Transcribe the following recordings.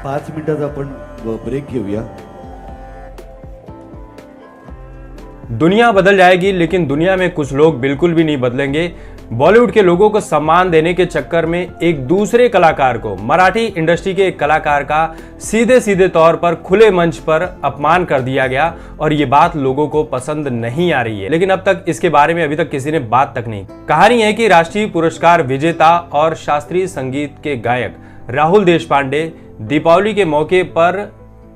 5 मिनिटाचा आपण ब्रेक घेऊया। दुनिया बदल जाएगी लेकिन दुनिया में कुछ लोग बिल्कुल भी नहीं बदलेंगे। बॉलीवुड के लोगों को सम्मान देने के चक्कर में एक दूसरे कलाकार को, मराठी इंडस्ट्री के एक कलाकार का सीधे सीधे तौर पर खुले मंच पर अपमान कर दिया गया और ये बात लोगों को पसंद नहीं आ रही है। लेकिन अब तक इसके बारे में अभी तक किसी ने बात तक नहीं। कहानी है कि राष्ट्रीय पुरस्कार विजेता और शास्त्रीय संगीत के गायक राहुल देशपांडे दीपावली के मौके पर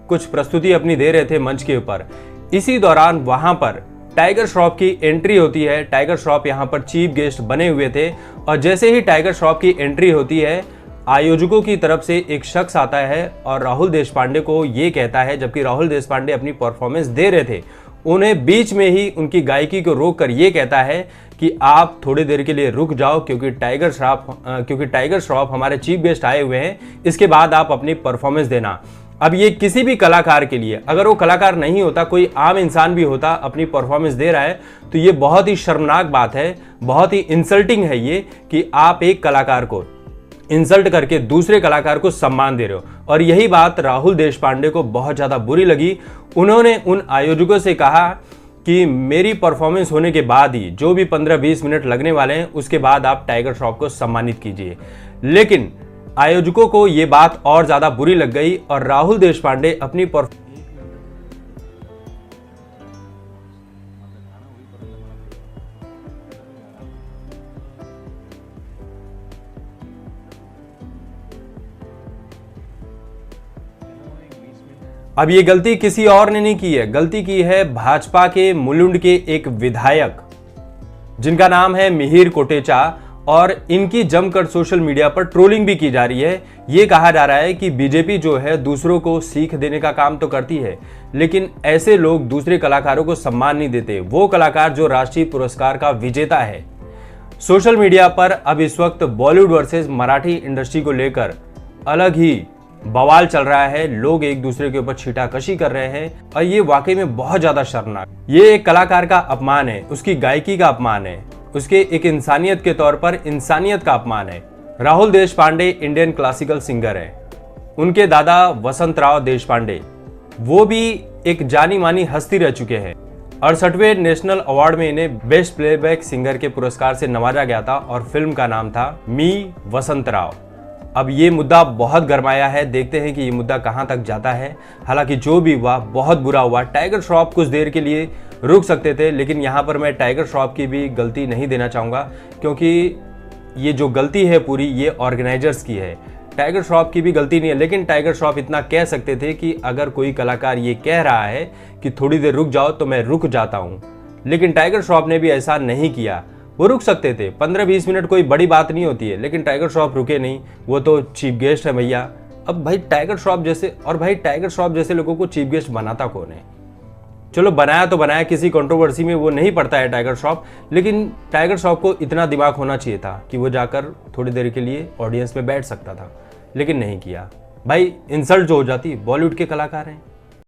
कुछ प्रस्तुति अपनी दे रहे थे मंच के ऊपर। इसी दौरान वहां पर टाइगर श्रॉफ की एंट्री होती है। टाइगर श्रॉफ यहां पर चीफ गेस्ट बने हुए थे और जैसे ही टाइगर श्रॉफ की एंट्री होती है, आयोजकों की तरफ से एक शख्स आता है और राहुल देशपांडे को ये कहता है, जबकि राहुल देशपांडे अपनी परफॉर्मेंस दे रहे थे, उन्हें बीच में ही उनकी गायकी को रोककर ये कहता है कि आप थोड़ी देर के लिए रुक जाओ क्योंकि टाइगर श्रॉफ हमारे चीफ गेस्ट आए हुए हैं, इसके बाद आप अपनी परफॉर्मेंस देना। अब ये किसी भी कलाकार के लिए, अगर वो कलाकार नहीं होता, कोई आम इंसान भी होता, अपनी परफॉर्मेंस दे रहा है, तो ये बहुत ही शर्मनाक बात है, बहुत ही इंसल्टिंग है ये कि आप एक कलाकार को इंसल्ट करके दूसरे कलाकार को सम्मान दे रहे हो। और यही बात राहुल देशपांडे को बहुत ज़्यादा बुरी लगी। उन्होंने उन आयोजकों से कहा कि मेरी परफॉर्मेंस होने के बाद ही जो भी 15-20 मिनट लगने वाले हैं, उसके बाद आप टाइगर श्रॉफ को सम्मानित कीजिए। लेकिन आयोजकों को यह बात और ज्यादा बुरी लग गई और राहुल देशपांडे अपनी अब ये गलती किसी और ने नहीं की है, गलती की है भाजपा के मुलुंड के एक विधायक जिनका नाम है मिहिर कोटेचा, और इनकी जमकर सोशल मीडिया पर ट्रोलिंग भी की जा रही है। ये कहा जा रहा है कि बीजेपी जो है दूसरों को सीख देने का काम तो करती है, लेकिन ऐसे लोग दूसरे कलाकारों को सम्मान नहीं देते, वो कलाकार जो राष्ट्रीय पुरस्कार का विजेता है। सोशल मीडिया पर अब इस वक्त बॉलीवुड वर्सेस मराठी इंडस्ट्री को लेकर अलग ही बवाल चल रहा है। लोग एक दूसरे के ऊपर छीटाकशी कर रहे हैं और ये वाकई में बहुत ज्यादा शर्मनाक। ये एक कलाकार का अपमान है, उसकी गायकी का अपमान है, उसके एक इंसानियत के तौर पर इंसानियत का अपमान है। Rahul Deshpande Indian classical singer हैं। उनके दादा वसंतराव देशपांडे वो भी एक जानी मानी हस्ती रह चुके हैं। 68वें नेशनल अवार्ड में इन्हें बेस्ट प्लेबैक सिंगर के पुरस्कार से नवाजा गया था और फिल्म का नाम था मी वसंतराव। अब ये मुद्दा बहुत गरमाया है, देखते हैं कि ये मुद्दा कहां तक जाता है। हालांकि जो भी हुआ बहुत बुरा हुआ। टाइगर श्रॉफ कुछ देर के लिए रुक सकते थे, लेकिन यहाँ पर मैं टाइगर श्रॉफ की भी गलती नहीं देना चाहूँगा क्योंकि ये जो गलती है पूरी ये ऑर्गेनाइजर्स की है, टाइगर श्रॉफ की भी गलती नहीं है। लेकिन टाइगर श्रॉफ इतना कह सकते थे कि अगर कोई कलाकार ये कह रहा है कि थोड़ी देर रुक जाओ तो मैं रुक जाता हूँ, लेकिन टाइगर श्रॉफ ने भी ऐसा नहीं किया। वो रुक सकते थे, 15-20 मिनट कोई बड़ी बात नहीं होती है, लेकिन टाइगर श्रॉफ रुके नहीं। वो तो चीफ गेस्ट है भैया। अब भाई टाइगर श्रॉफ जैसे लोगों को चीफ गेस्ट बनाता कौन है? चलो बनाया तो बनाया, किसी कंट्रोवर्सी में वो नहीं पड़ता है टाइगर श्रॉफ, लेकिन टाइगर श्रॉफ को इतना दिमाग होना चाहिए था कि वो जाकर थोड़ी देर के लिए ऑडियंस में बैठ सकता था, लेकिन नहीं किया। भाई इंसल्ट जो हो जाती, बॉलीवुड के कलाकार हैं।